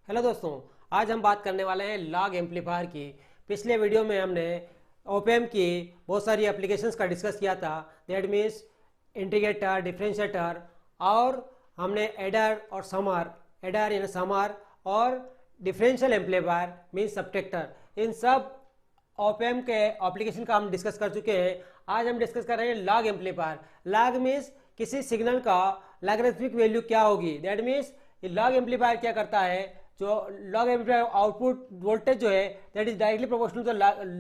Hello दोस्तों, आज हम बात करने वाले हैं लॉग एम्पलीफायर की। पिछले वीडियो में हमने ओपेम की बहुत सारी एप्लीकेशंस का डिस्कस किया था। दैट मीन्स इंटीग्रेटर, डिफरेंशिएटर और हमने एडर और समर, एडर यानी समर और डिफरेंशियल एम्पलीफायर मीन्स सबट्रैक्टर, इन सब ओपेम के एप्लीकेशन का हम डिस्कस कर चुके हैं। आज हम डिस्कस कर रहे हैं लॉग एम्पलीफायर। लॉग मीन्स किसी सिग्नल का लॉगरिथमिक वैल्यू क्या होगी। दैट मीन्स लॉग एम्पलीफायर क्या करता है, जो लॉग एम्पलीफायर आउटपुट वोल्टेज जो है that is directly proportional to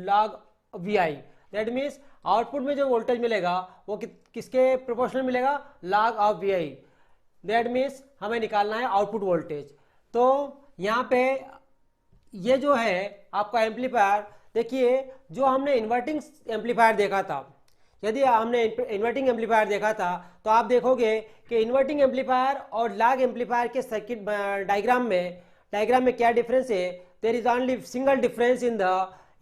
log V I. That means output में जो वोल्टेज मिलेगा वो किसके प्रोपोर्शनल मिलेगा, log of V I. That means हमें निकालना है आउटपुट वोल्टेज। तो यहाँ पे ये जो है आपका एम्पलीफायर, देखिए जो हमने इन्वर्टिंग एम्पलीफायर देखा था, यदि हमने इन्वर्टिंग एम्पलीफायर देखा था तो आप देखोगे कि इन्वर्टिंग एम्पलीफायर और लॉग एम्पलीफायर के सर्किट डायग्राम में क्या डिफरेंस है। There is only single difference in the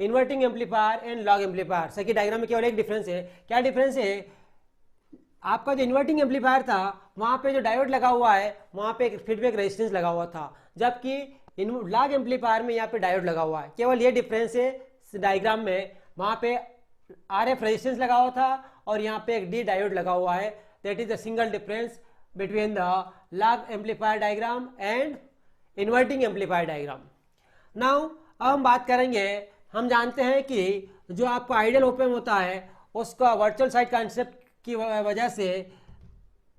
inverting amplifier and log amplifier. Circuit diagram में केवल एक डिफरेंस है। क्या डिफरेंस है, आपका जो इन्वर्टिंग एम्पलीफायर था वहां पे जो डायोड लगा हुआ है वहां पे एक फीडबैक रेजिस्टेंस लगा हुआ था, जबकि लॉग एम्पलीफायर में यहाँ पे डायोड लगा हुआ है। केवल ये डिफरेंस है डायग्राम में, वहां पे RF रेजिस्टेंस लगा हुआ था और यहाँ पे एक डी डायोड लगा हुआ है। That is the single difference between the log amplifier diagram and inverting amplifier diagram. Now अब हम बात करेंगे, हम जानते हैं कि जो आपका आइडियल ओपेम होता है उसका वर्चुअल साइड कॉन्सेप्ट की वजह से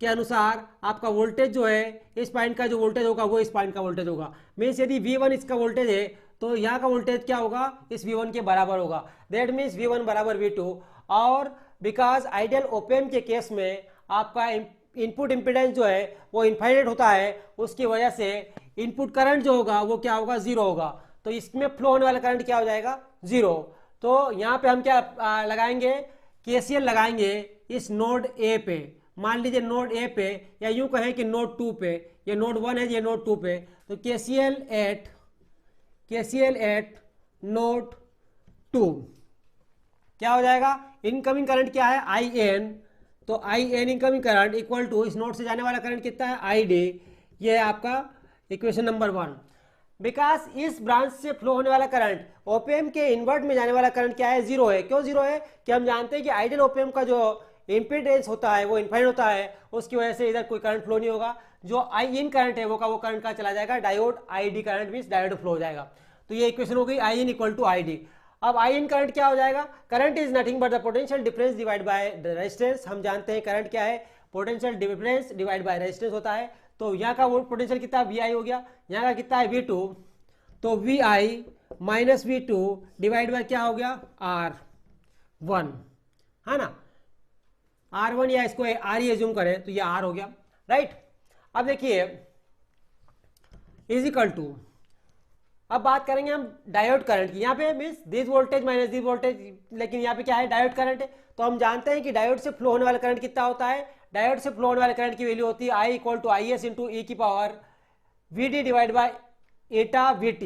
के अनुसार आपका वोल्टेज जो है, इस पॉइंट का जो वोल्टेज होगा वो इस पॉइंट का वोल्टेज होगा। मीन्स यदि V1 इसका वोल्टेज है तो यहाँ का वोल्टेज क्या होगा, इस V1 के बराबर होगा। दैट मीन्स V1 बराबर V2। और बिकॉज आइडियल ओपेम के केस में आपका इनपुट इम्पिडेंस जो है वो इनफाइनाइट होता है, उसकी वजह से इनपुट करंट जो होगा वो क्या होगा, जीरो होगा। तो इसमें फ्लो होने वाला करंट क्या हो जाएगा, जीरो। तो यहाँ पे हम क्या लगाएंगे, KCL लगाएंगे इस नोड ए पे। मान लीजिए नोड ए पे, या यूं कहें कि नोड 2 पे, ये नोड 1 है, ये नोड 2 पे। तो KCL एट नोड 2 क्या हो जाएगा, इनकमिंग करंट क्या है, IN। तो IN incoming current equal to इस नोड से जाने वाला करंट कितना है, ID। ये है आपका इक्वेशन नंबर 1। बिकॉज इस ब्रांच से फ्लो होने वाला करंट, ओपेम के इन्वर्ट में जाने वाला करंट क्या है, जीरो है। क्यों जीरो है, कि हम जानते हैं कि आइडियल ओपेम का जो इम्पीडेंस होता है वो इनफाइनाइट होता है, उसकी वजह से इधर कोई करंट फ्लो नहीं होगा। जो आई इन करंट है वो करंट का चला जाएगा, diode ID current means diode flow हो जाएगा। तो ये इक्वेशन हो गई आई इन इक्वल टू ID। अब आई इन करंट क्या हो जाएगा, current is nothing but the potential difference divide by the resistance. हम जानते हैं करंट क्या है, potential difference divide by resistance होता है। तो यहाँ का वो पोटेंशियल कितना VI हो गया, यहाँ का कितना है V2। तो VI minus V2 divide bye क्या हो गया, R1, है ना। R1 या इसको R ही एज्यूम करें तो ये R हो गया, राइट। अब देखिए इज इक्वल टू, अब बात करेंगे हम डायोड करंट की। यहाँ पे means this voltage minus this voltage, लेकिन यहाँ पे क्या है, डायोड करंट है। तो हम जानते हैं कि डायोड से फ्लो होने वाला करंट कितना होता है, डायोड से फ्लो होने वाले करंट की वैल्यू होती है I equal to IS into e की power VD divide by eta VT।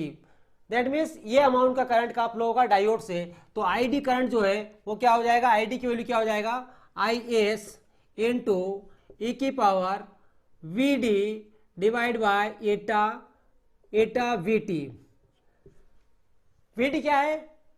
That means ये अमाउंट का करंट का फ्लो होगा डायोड से। तो ID करंट जो है वो क्या हो जाएगा, ID की वैल्यू क्या हो जाएगा, IS इंटू ई की power VD divide by eta VT। VT क्या है,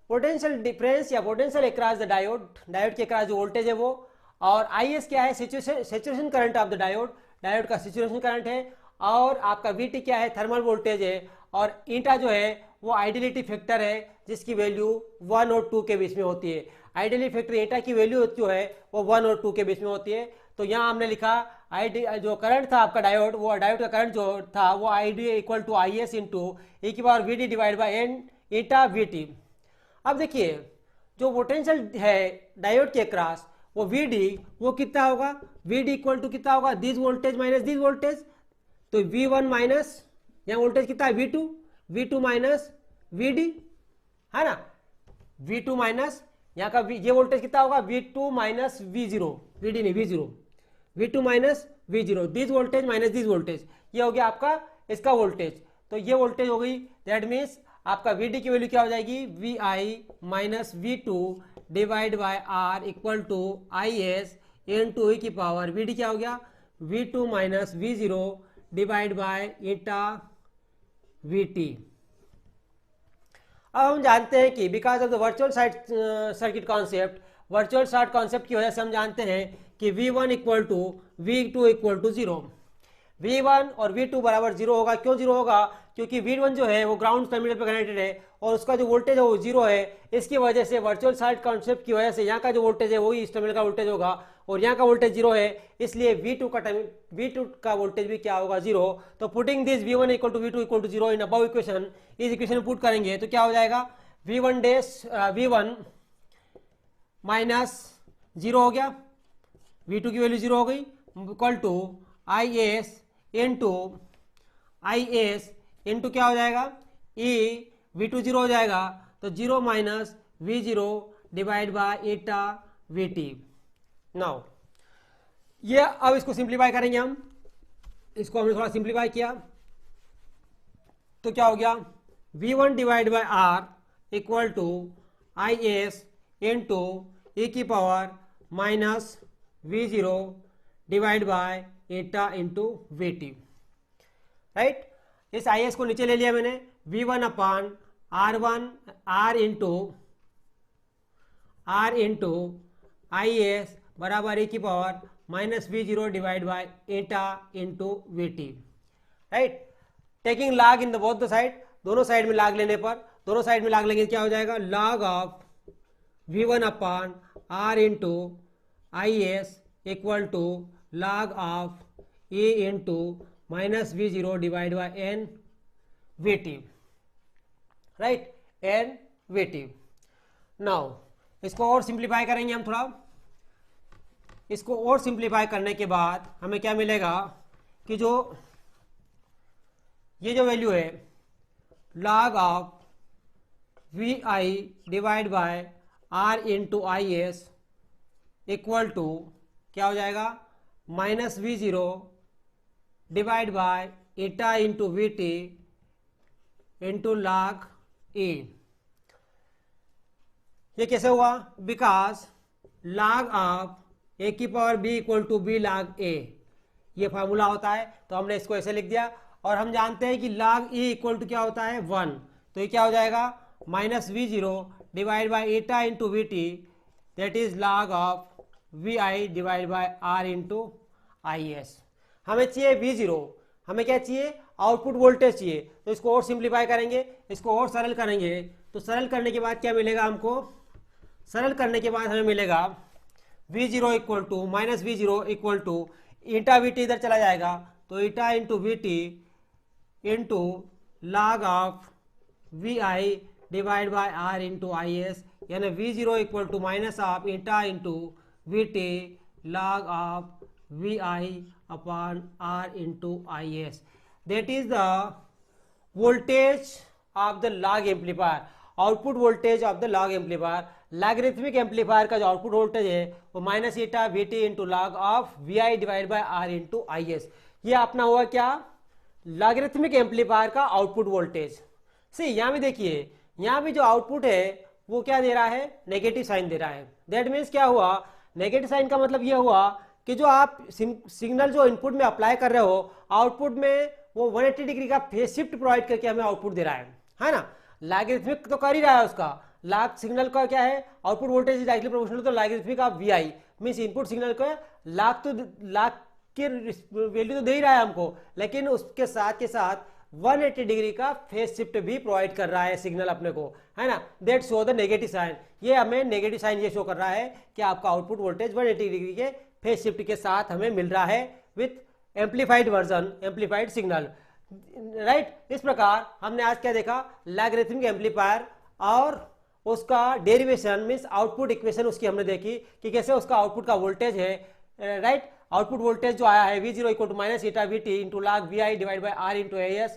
पोटेंशियल डिफरेंस या potential across the diode, diode के अक्रॉस जो वोल्टेज है वो। और IS क्या है, saturation current of the diode, diode का सैचुरेशन करंट है। और आपका VT क्या है, थर्मल वोल्टेज है। और ईटा जो है वो आइडियलिटी फैक्टर है, जिसकी वैल्यू 1 और 2 के बीच में होती है। आइडियलिटी फैक्टर ईटा की वैल्यू जो है वो 1 और 2 के बीच में होती है। तो यहाँ हमने लिखा जो करंट था आपका डायोड, वो डायोड का करंट जो था वो ID equal to IS into e की power VD divide by n eta VT। अब देखिए जो पोटेंशियल है डायोड के क्रॉस वो VD, वो कितना होगा, VD इक्वल टू कितना होगा, this voltage minus this voltage. तो V1 माइनस यहाँ वोल्टेज कितना है V2 माइनस VD, है ना। V2 माइनस यहाँ का ये वोल्टेज कितना होगा, V2 माइनस V0, VD नहीं V0, V2 minus V0, this voltage minus this voltage, ये हो गया आपका इसका वोल्टेज। तो ये वोल्टेज हो गई, दैट मीन्स आपका VD की वैल्यू क्या हो जाएगी, VI minus V2 divide by R equal to IS into e की पावर VD क्या हो गया, V2 minus V0 divide by eta V T. अब हम जानते हैं कि because of the virtual circuit concept, virtual short concept की वजह से हम जानते हैं कि V1 equal to V2 equal to 0। V1 और V2 बराबर 0 होगा। क्यों 0 होगा? क्योंकि V1 जो है वो ग्राउंड टर्मिनल पर कनेक्टेड है और उसका जो वोल्टेज है वो 0 है। इसकी वजह से वर्चुअल शॉर्ट कॉन्सेप्ट की वजह से यहाँ का जो वोल्टेज है वही इस टर्मिनल का वोल्टेज होगा और यहाँ का वोल्टेज 0 है, इसलिए V2 का वोल्टेज भी क्या होगा? 0। तो putting this V1 equal to V2 equal to 0 in above equation, इस इक्वेशन में पुट करेंगे तो क्या हो जाएगा? V1 माइनस 0 हो गया, V2 की वैल्यू 0 हो गई, इक्वल टू IS इंटू क्या हो जाएगा? V2 0 हो जाएगा तो 0 minus V0 divide by eta VT। Now ये अब इसको सिंप्लीफाई करेंगे हम, इसको हमने थोड़ा सिंप्लीफाई किया तो क्या हो गया? V1 divide by R equal to IS into e की power minus V0 divide by eta into VT। Right, इस IS को नीचे ले लिया मैंने, V1 upon R into IS बराबर e की power minus V0 divide by eta into VT। Right, taking log in the both the side, दोनों side में log लेने पर, दोनों साइड में log लेंगे क्या हो जाएगा? log of V1 upon R into IS equal to log of E into minus V0 divide by n VT। Right, n VT। Now इसको और सिंप्लीफाई करेंगे हम थोड़ा, इसको और सिंप्लीफाई करने के बाद हमें क्या मिलेगा कि जो ये जो वैल्यू है log of VI divide by R into IS equal to क्या हो जाएगा? Minus V0 divide by eta into VT into log E। ये कैसे हुआ? बिकॉज log ऑफ A की power B equal to B log A, ये formula होता है तो हमने इसको ऐसे लिख दिया। और हम जानते हैं कि log E इक्वल टू क्या होता है? 1। तो ये क्या हो जाएगा? Minus V0 divide by eta into VT, that is log of VI divide by R into IS। हमें चाहिए V0, हमें क्या चाहिए? आउटपुट वोल्टेज चाहिए। तो इसको और सिंप्लीफाई करेंगे, इसको और सरल करेंगे तो सरल करने के बाद क्या मिलेगा हमको? सरल करने के बाद हमें मिलेगा V0 equal to minus V0 equal to eta VT इधर चला जाएगा तो eta into VT into log of VI divide by R into IS, यानी V0 equal to minus of eta into VT log of VI upon R into IS, that is the voltage of the log amplifier, output voltage of the log amplifier. Logarithmic amplifier का जो output voltage है वो minus eta VT into log of VI divide by R into IS। ये अपना हुआ क्या? Logarithmic amplifier का output voltage. सी यहाँ भी देखिए, यहाँ भी जो आउटपुट है वो क्या दे रहा है? नेगेटिव साइन दे रहा है। दैट मीन्स क्या हुआ? नेगेटिव साइन का मतलब ये हुआ कि जो आप सिग्नल जो इनपुट में अप्लाई कर रहे हो, आउटपुट में वो 180 डिग्री का फेज शिफ्ट प्रोवाइड करके हमें आउटपुट दे रहा है ना? लॉगरिथमिक तो कर ही रहा है उसका, लॉग सिग्नल का क्या है? Output voltage is directly proportional to logarithmic of VI, means input signal को लॉग की वैल्यू तो दे ही रहा है हमको, लेकिन उसके साथ के साथ 180 डिग्री का फेज शिफ्ट भी प्रोवाइड कर रहा है सिग्नल अपने को, है ना? That show the negative sign. ये हमें नेगेटिव साइन ये शो कर रहा है कि आपका आउटपुट वोल्टेज 180 डिग्री के फेज शिफ्ट के साथ हमें मिल रहा है with amplified version, amplified signal. Right, इस प्रकार हमने आज क्या देखा? लॉगरिथमिक एम्पलीफायर और उसका डेरिवेशन मीन्स आउटपुट इक्वेशन उसकी हमने देखी कि कैसे उसका आउटपुट का वोल्टेज है। राइट, आउटपुट वोल्टेज जो आया है V0 equal to minus eta VT into log VI divide by R into AS,